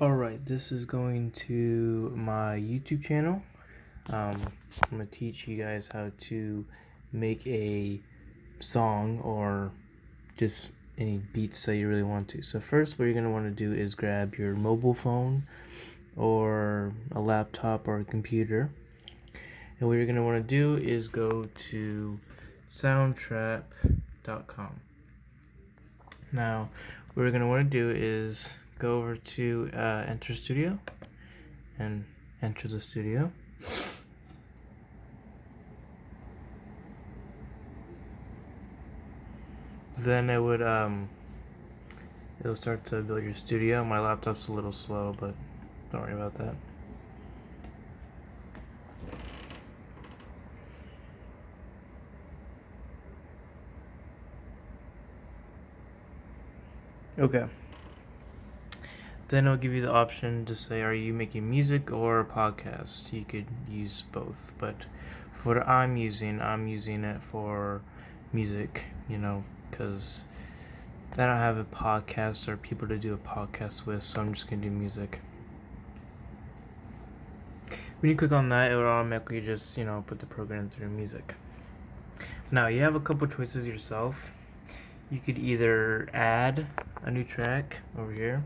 Alright, this is going to my YouTube channel. I'm going to teach you guys how to make a song or just any beats that you really want to. So first what you're going to want to do is grab your mobile phone or a laptop or a computer. And what you're going to want to do is go to soundtrap.com. Now, what we're going to want to do is go over to Enter Studio and enter the studio. Then it'll start to build your studio. My laptop's a little slow, but don't worry about that. Okay. Then it'll give you the option to say, are you making music or a podcast? You could use both, but for what I'm using it for music, because I don't have a podcast or people to do a podcast with, so I'm just going to do music. When you click on that, it will automatically just, put the program through music. Now, you have a couple choices yourself. You could either add a new track over here,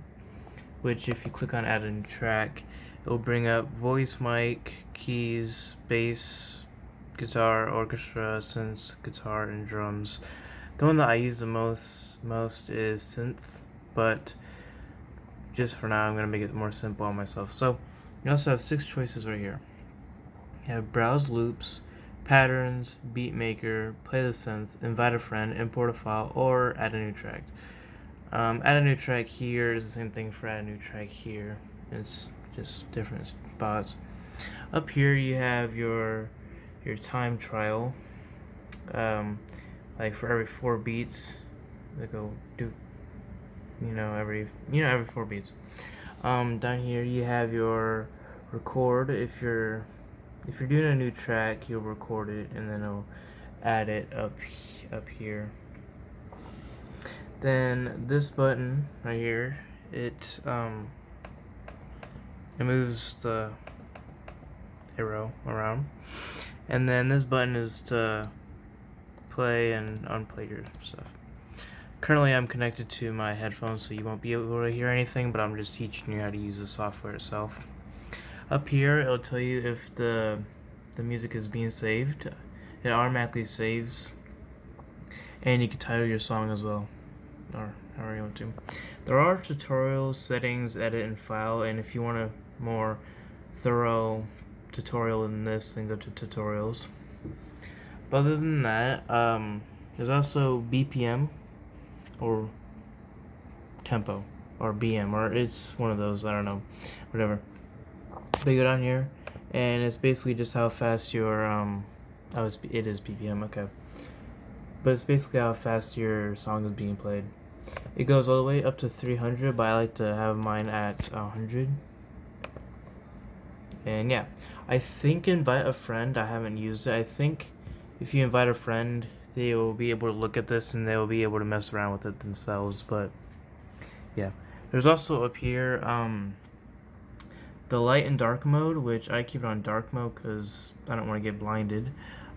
which if you click on add a new track, it will bring up voice, mic, keys, bass, guitar, orchestra, synth, guitar, and drums. The one that I use the most is synth, but just for now I'm going to make it more simple on myself. So you also have 6 choices right here. You have browse loops, patterns, beat maker, play the synth, invite a friend, import a file, or add a new track. Add a new track here is the same thing for add a new track here. It's just different spots. Up here you have your time trial. Like for every 4 beats, they go do. Every 4 beats. Down here you have your record. If you're doing a new track, you'll record it and then it'll add it up here. Then this button right here, it moves the arrow around, and then this button is to play and unplay your stuff. Currently I'm connected to my headphones, so you won't be able to hear anything, but I'm just teaching you how to use the software itself. Up here it'll tell you if the music is being saved. It automatically saves, and you can title your song as well, or however you want to. There are tutorials, settings, edit, and file, and if you want a more thorough tutorial than this, then go to tutorials. But other than that, there's also BPM or tempo or BM, or it's one of those, I don't know, whatever. But you go down here and it's basically just how fast your it is BPM, okay, but it's basically how fast your song is being played. It goes all the way up to 300, but I like to have mine at 100. And yeah, I think invite a friend, I haven't used it. I think if you invite a friend, they will be able to look at this and they will be able to mess around with it themselves. But yeah, there's also up here the light and dark mode, which I keep it on dark mode because I don't want to get blinded.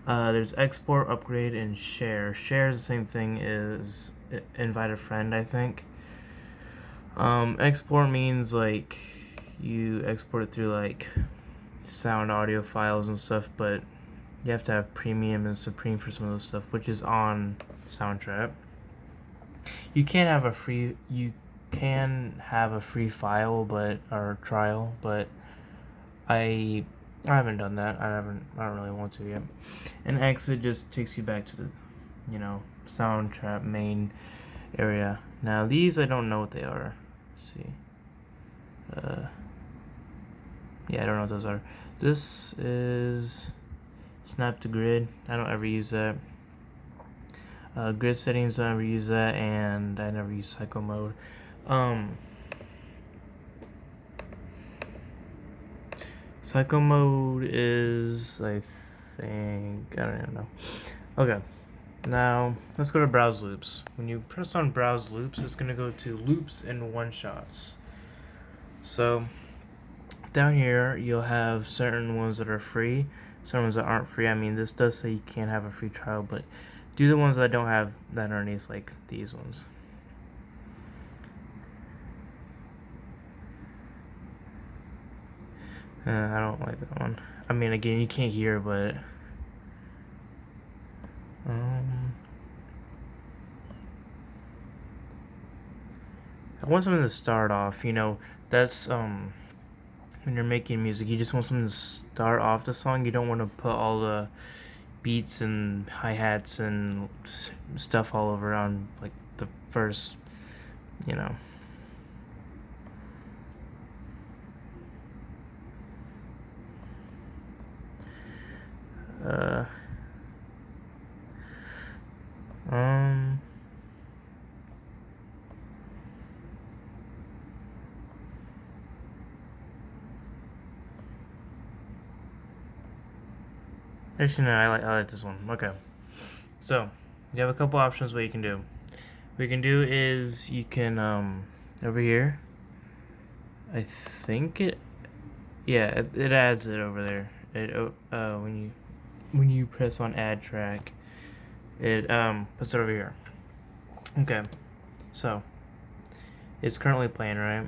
There's export, upgrade, and share. Share is the same thing as invite a friend, I think. Export means like you export it through like sound audio files and stuff, but you have to have premium and supreme for some of those stuff, which is on Soundtrap. You can have a free file, or trial, but I haven't done that. I don't really want to yet. And exit just takes you back to the Soundtrap main area. Now these I don't know what they are. Let's see. Yeah, I don't know what those are. This is Snap to Grid. I don't ever use that. Grid settings, don't ever use that, and I never use cycle mode. Cycle mode is, I think, I don't even know. Okay, now let's go to browse loops. When you press on browse loops, it's gonna go to loops and one shots. So down here you'll have certain ones that are free, certain ones that aren't free. I mean, this does say you can't have a free trial, but do the ones that don't have that underneath, like these ones. I don't like that one. I mean, again, you can't hear, but I want something to start off. That's when you're making music, you just want something to start off the song. You don't want to put all the beats and hi-hats and stuff all over on like the first, you know. Uh, um, Actually, no, I like this one. Okay, so you have a couple options what you can do. What you can do is you can over here. I think it adds it over there. It when you press on add track, it puts it over here. Okay, so it's currently playing, right?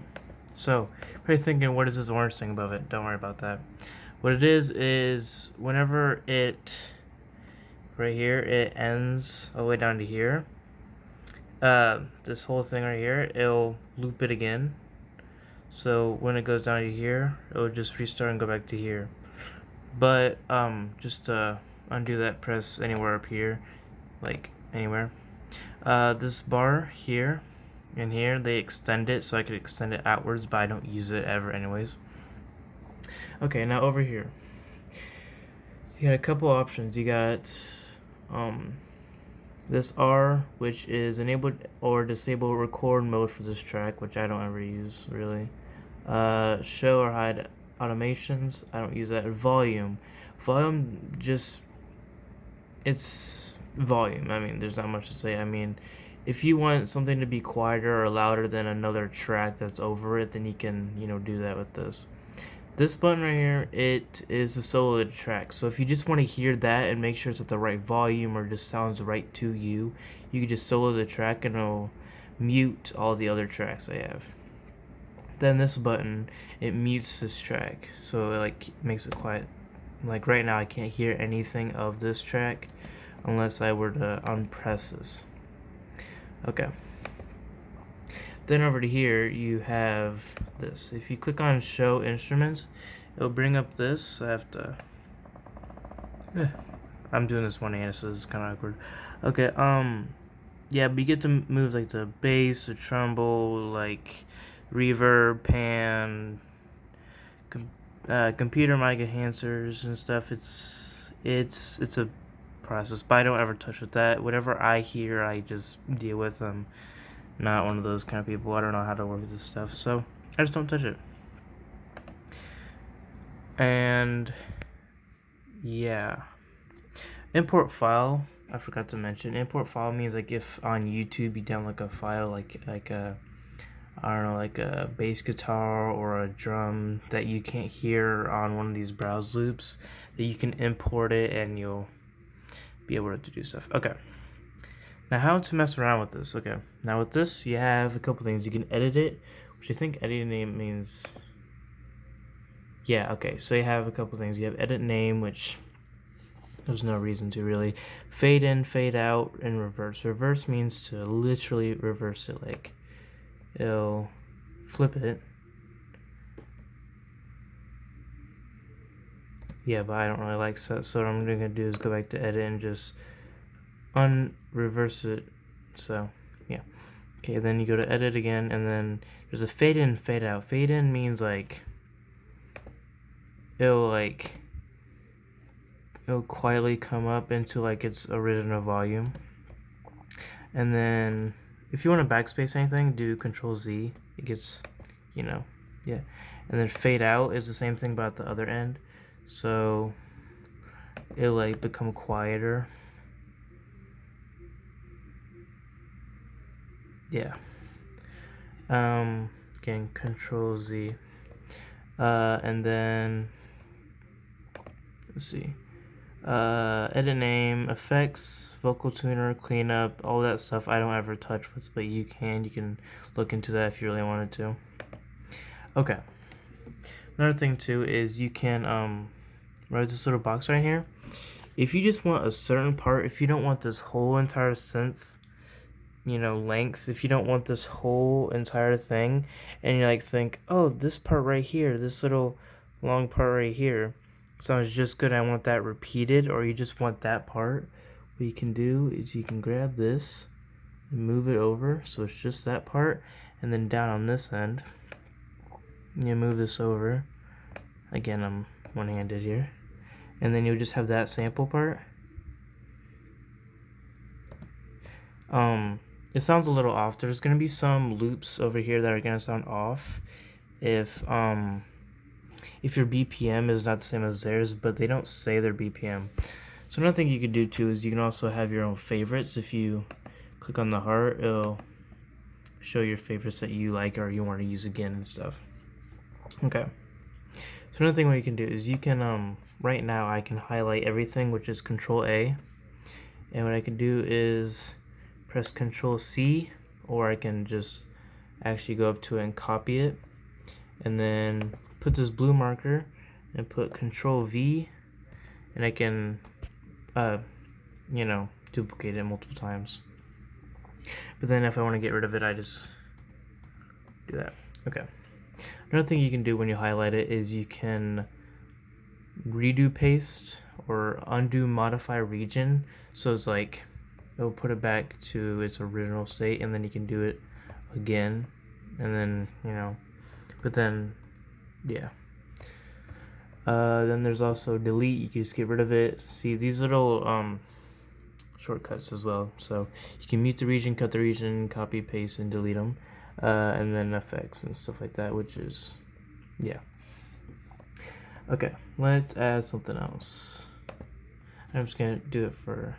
So you're thinking, what is this orange thing above it? Don't worry about that. What it is whenever it right here it ends all the way down to here. This whole thing right here, it'll loop it again. So when it goes down to here, it'll just restart and go back to here. But just to undo that, press anywhere up here, like anywhere. This bar here and here, they extend it so I could extend it outwards, but I don't use it ever anyways. Okay, now over here, you got a couple options. You got this R, which is enabled or disable record mode for this track, which I don't ever use really. Show or hide automations, I don't use that. Volume just, it's volume. I mean, there's not much to say. I mean, if you want something to be quieter or louder than another track that's over it, then you can do that with this. This button right here, it is the solo track. So if you just want to hear that and make sure it's at the right volume or just sounds right to you, you can just solo the track and it'll mute all the other tracks I have. Then this button, it mutes this track, so it like makes it quiet. Like right now I can't hear anything of this track unless I were to unpress this. Okay. Then over to here you have this. If you click on show instruments, it'll bring up this. I have to I'm doing this one-handed, so this is kind of awkward. Okay, yeah, but you get to move like the bass, the treble, like reverb, pan, computer mic enhancers and stuff. It's a process, but I don't ever touch with that. Whatever I hear, I just deal with them. Not one of those kind of people. I don't know how to work with this stuff, so I just don't touch it. And yeah, import file. I forgot to mention. Import file means like if on YouTube you download a file like a, I don't know, like a bass guitar or a drum that you can't hear on one of these browse loops, that you can import it and you'll be able to do stuff. Okay. Now how to mess around with this. Okay. Now with this you have a couple things. You can edit it, which I think editing name means, yeah, okay. So you have a couple things. You have edit name, which there's no reason to really. Fade in, fade out, and reverse. Reverse means to literally reverse it, like it'll flip it. Yeah, but I don't really like that, so what I'm gonna do is go back to edit and just unreverse it. So yeah, okay, then you go to edit again, and then there's a fade in, fade out. Fade in means like it'll quietly come up into like its original volume, and then if you want to backspace anything, do Control Z. It gets, yeah. And then fade out is the same thing but at the other end, so it'll like become quieter. Yeah. again, Control Z. And then, let's see. Edit name, effects, vocal tuner, cleanup, all that stuff I don't ever touch with, but you can look into that if you really wanted to. Okay. Another thing too is you can write this little box right here. If you just want a certain part, if you don't want this whole entire synth, length, if you don't want this whole entire thing, and you think, oh, this part right here, this little long part right here sounds just good, I want that repeated, or you just want that part, what you can do is you can grab this and move it over so it's just that part, and then down on this end you move this over. Again, I'm one-handed here, and then you'll just have that sample part. It sounds a little off. There's gonna be some loops over here that are gonna sound off if your BPM is not the same as theirs, but they don't say their BPM. So another thing you could do too is you can also have your own favorites. If you click on the heart, it'll show your favorites that you like or you want to use again and stuff. Okay. So another thing what you can do is you can right now I can highlight everything, which is Control A, and what I can do is press Control C, or I can just actually go up to it and copy it, and then put this blue marker and put Control V, and I can duplicate it multiple times. But then if I want to get rid of it, I just do that. Okay. Another thing you can do when you highlight it is you can redo paste or undo modify region. So it's it'll put it back to its original state, and then you can do it again, and then but then yeah. Then there's also delete. You can just get rid of it. See these little shortcuts as well. So you can mute the region, cut the region, copy, paste, and delete them. And then effects and stuff like that, which is, yeah. Okay, let's add something else. I'm just gonna do it for,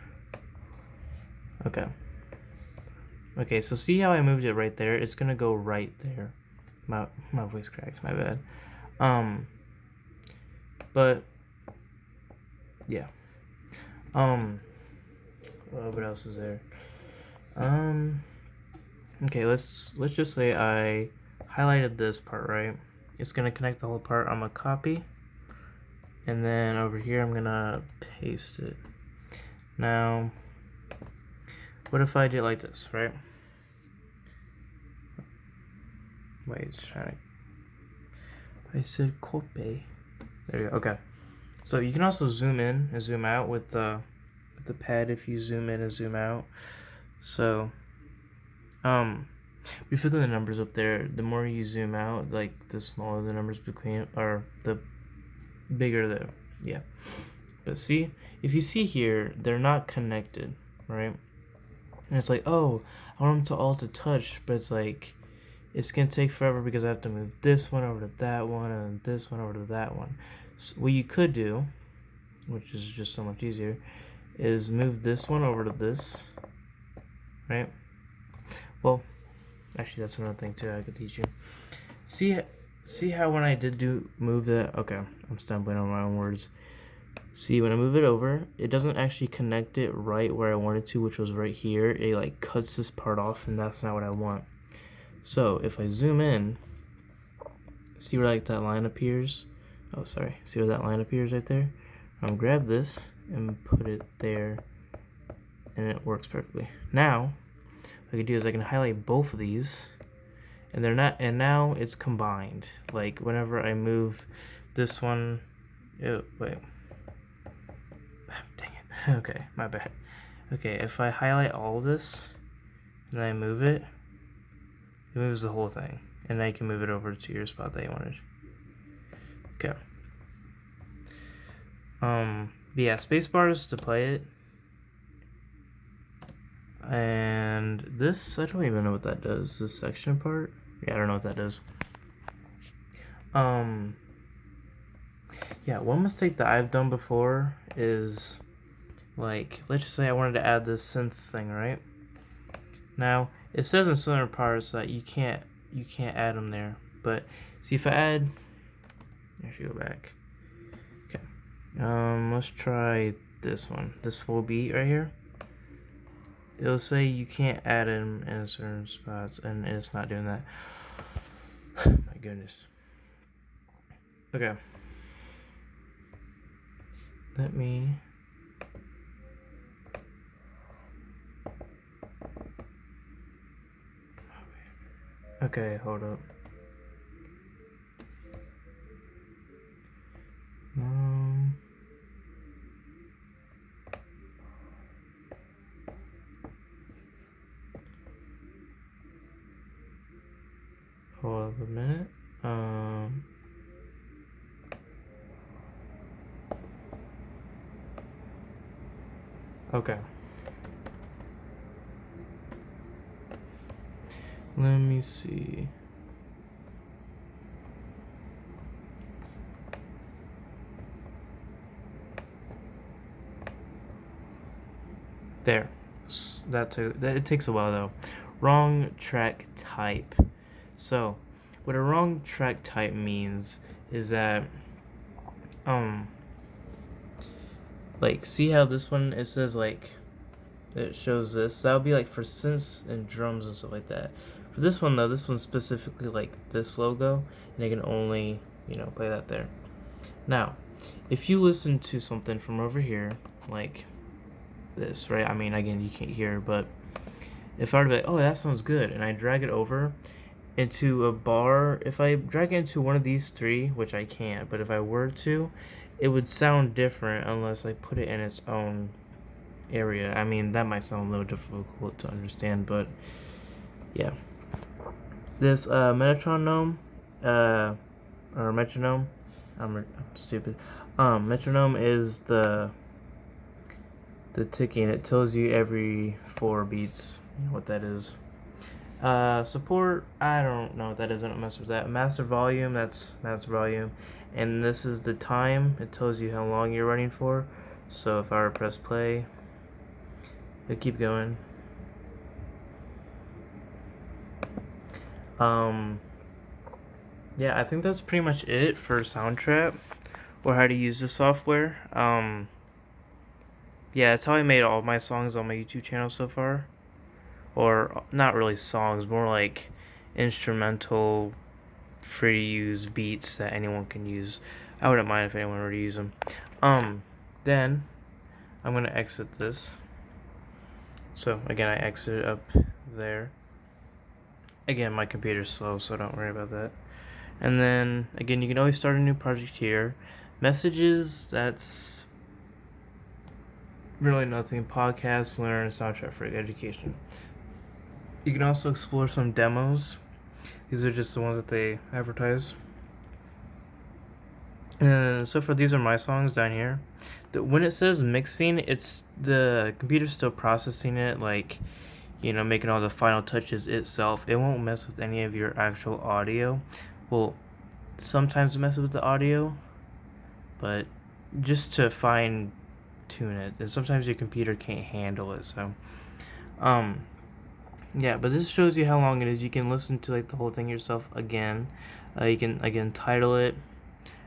okay, so see how I moved it right there? It's gonna go right there. My voice cracks, my bad. But yeah. What else is there? Okay, let's just say I highlighted this part, right? It's gonna connect the whole part. I'm gonna copy, and then over here I'm gonna paste it. Now, what if I did like this, right? Wait, it's trying to. I said copy. There you go. Okay. So you can also zoom in and zoom out with the pad if you zoom in and zoom out. So we feel the numbers up there. The more you zoom out, the smaller the numbers become, or the bigger the, yeah. But see, if you see here, they're not connected, right? And it's oh, I want them to all to touch, but it's gonna take forever because I have to move this one over to that one and this one over to that one. So what you could do, which is just so much easier, is move this one over to this, right? Well, actually that's another thing too I could teach you. See how when I did move that, okay, I'm stumbling on my own words. See, when I move it over, it doesn't actually connect it right where I wanted to, which was right here. It cuts this part off, and that's not what I want. So if I zoom in, see where that line appears? Oh, sorry. See where that line appears right there? Grab this and put it there, and it works perfectly. Now, what I can do is I can highlight both of these, and they're not. And now it's combined. Whenever I move this one, wait. Dang it. Okay, my bad. Okay, if I highlight all of this and I move it, it moves the whole thing, and now you can move it over to your spot that you wanted. Okay. Yeah, spacebar is to play it. And this, I don't even know what that does. This section part? Yeah, I don't know what that does. Yeah, one mistake that I've done before is, let's just say I wanted to add this synth thing, right? Now, it says in Soundtrap that you can't you can't add them there. But see if I add, I should go back. Okay, let's try this one, this full beat right here. It'll say you can't add them in certain spots, and it's not doing that. My goodness. Okay. Let me. Okay, hold up. Hold up a minute. Okay. Let me see. There. It takes a while though. Wrong track type. So, what a wrong track type means is that like, see how this one, it says like, it shows this. That would be like for synths and drums and stuff like that. For this one though, this one's specifically like this logo, and it can only, play that there. Now, if you listen to something from over here, like this, right? I mean, again, you can't hear, but if I were to be like, oh, that sounds good, and I drag it over into a bar, if I drag it into one of these three, which I can't, but if I were to, it would sound different unless I put it in its own area. I mean, that might sound a little difficult to understand, but yeah. This metronome, or metronome, I'm stupid. Metronome is the ticking. It tells you every 4 beats what that is. Support, I don't know what that is. I don't mess with that. Master volume, that's master volume. And this is the time. It tells you how long you're running for. So if I were to press play, it'll keep going. Yeah, I think that's pretty much it for Soundtrap, or how to use the software. Yeah, that's how I made all my songs on my YouTube channel so far. Or not really songs, more like instrumental, free to use beats that anyone can use. I wouldn't mind if anyone were to use them. Then I'm gonna exit this. So again, I exited up there. Again, my computer's slow, so don't worry about that. And then again, you can always start a new project here. Messages, that's really nothing. Podcasts, learn, Soundtrap for education. You can also explore some demos. These are just the ones that they advertise. And so far, these are my songs down here. When it says mixing, it's the computer's still processing it, like, making all the final touches itself. It won't mess with any of your actual audio. Well, sometimes it messes with the audio, but just to fine tune it. And sometimes your computer can't handle it, so yeah, but this shows you how long it is. You can listen to like the whole thing yourself again. You can again title it,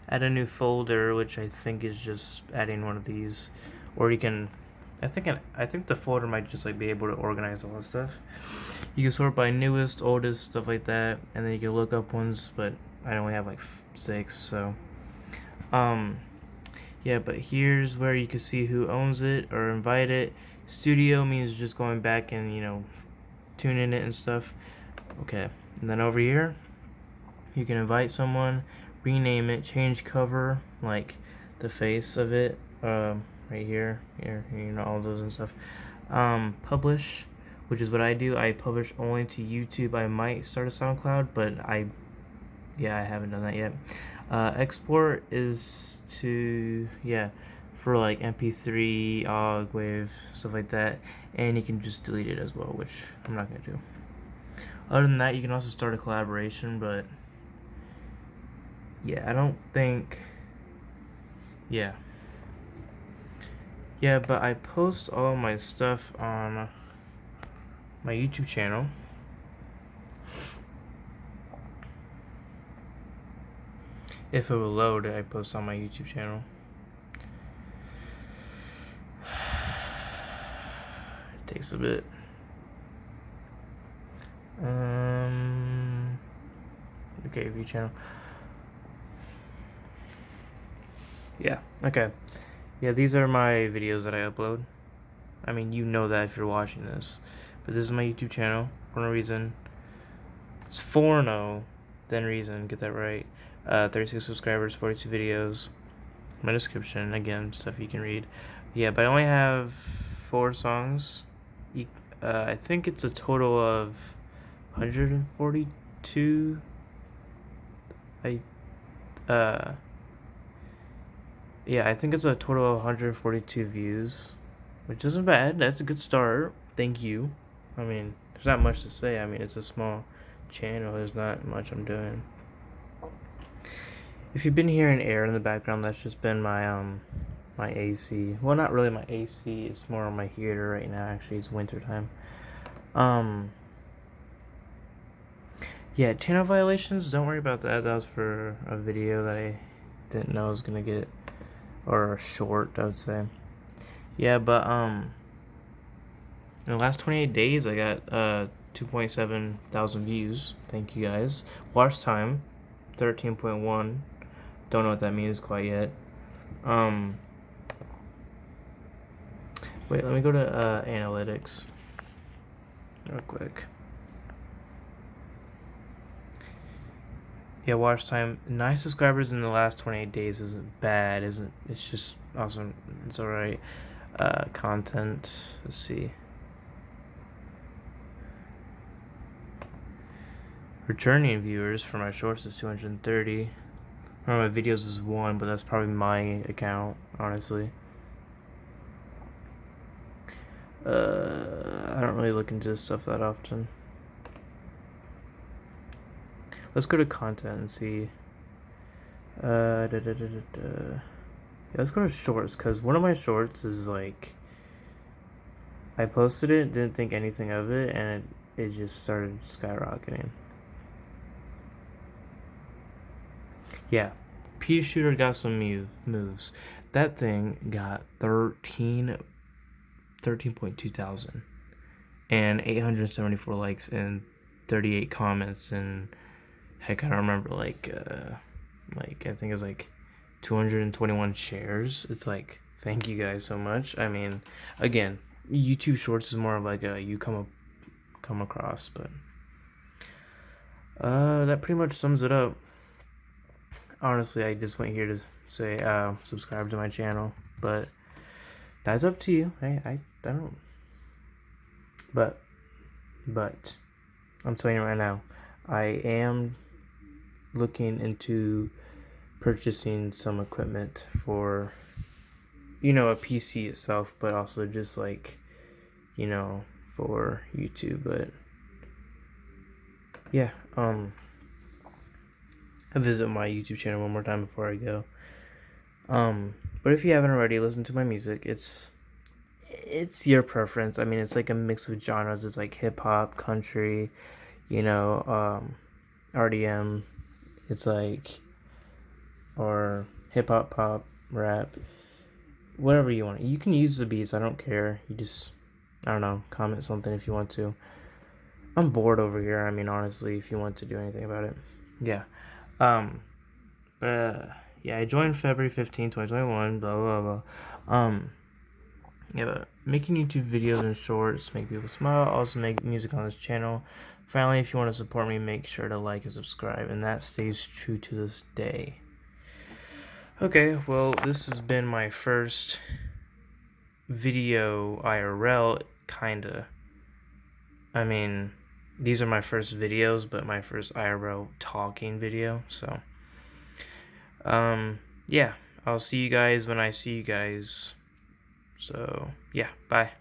add a new folder, which I think is just adding one of these, or you can. I think the folder might just like be able to organize all that stuff. You can sort by newest, oldest, stuff like that, and then you can look up ones. But I only have like 6, so yeah. But here's where you can see who owns it or invite it. Studio means just going back and tuning it and stuff. Okay, and then over here you can invite someone, rename it, change cover, like the face of it, right here, all those and stuff. Publish, which is what I do. I publish only to YouTube. I might start a SoundCloud, but I haven't done that yet. Export is to for like MP3, OGG, WAV, stuff like that, and you can just delete it as well, which I'm not gonna do. Other than that, you can also start a collaboration, but yeah, I don't think. Yeah, but I post all my stuff on my YouTube channel. If it will load, I post on my YouTube channel. It takes a bit. Okay, view channel. Yeah, okay. Yeah, these are my videos that I upload. I mean, you know that if you're watching this. But this is my YouTube channel, for no reason. It's 4-0, then reason, get that right. 36 subscribers, 42 videos. My description, again, stuff you can read. Yeah, but I only have 4 songs. I think it's a total of 142. Yeah, I think it's a total of 142 views, which isn't bad. That's a good start. Thank you. I mean, there's not much to say. I mean, it's a small channel. There's not much I'm doing. If you've been hearing air in the background, that's just been my my AC. Well, not really my AC. It's more on my heater right now. Actually, it's winter time. Yeah, channel violations. Don't worry about that. That was for a video that I didn't know I was gonna get, or a short, I would say. Yeah, but in the last 28 days, I got 2.7 thousand views. Thank you guys. Watch time, 13.1. Don't know what that means quite yet. Wait, let me go to analytics real quick. Yeah, watch time. 9 subscribers in the last 28 days isn't bad, isn't? It's just awesome. It's alright. Content. Let's see. Returning viewers for my shorts is 230. For my videos is 1, but that's probably my account, honestly. I don't really look into this stuff that often. Let's go to content and see. Yeah, let's go to shorts, because one of my shorts is like, I posted it, didn't think anything of it, and it just started skyrocketing. Yeah, Pea Shooter got some moves. That thing got 13.2 thousand and 874 likes and 38 comments, and heck, I don't remember, like I think it's like 221 shares. It's like, thank you guys so much. I mean, again, YouTube Shorts is more of like a you come across, but that pretty much sums it up. Honestly, I just went here to say subscribe to my channel, but that's up to you. I don't. But I'm telling you right now, I am looking into purchasing some equipment for, a PC itself, but also just like, for YouTube. But yeah, I visit my YouTube channel one more time before I go. But if you haven't already, listen to my music. It's your preference. I mean, it's like a mix of genres. It's like hip hop, country, RDM. It's like, or hip hop, pop, rap, whatever you want. You can use the beats. I don't care. You just, I don't know, comment something if you want to. I'm bored over here. I mean, honestly, if you want to do anything about it, yeah. Yeah, I joined February 15, 2021, blah, blah, blah. Yeah, but making YouTube videos and shorts, make people smile, also make music on this channel. Finally, if you want to support me, make sure to like and subscribe, and that stays true to this day. Okay, well, this has been my first video IRL, kinda. I mean, these are my first videos, but my first IRL talking video, so yeah, I'll see you guys when I see you guys. So yeah, bye.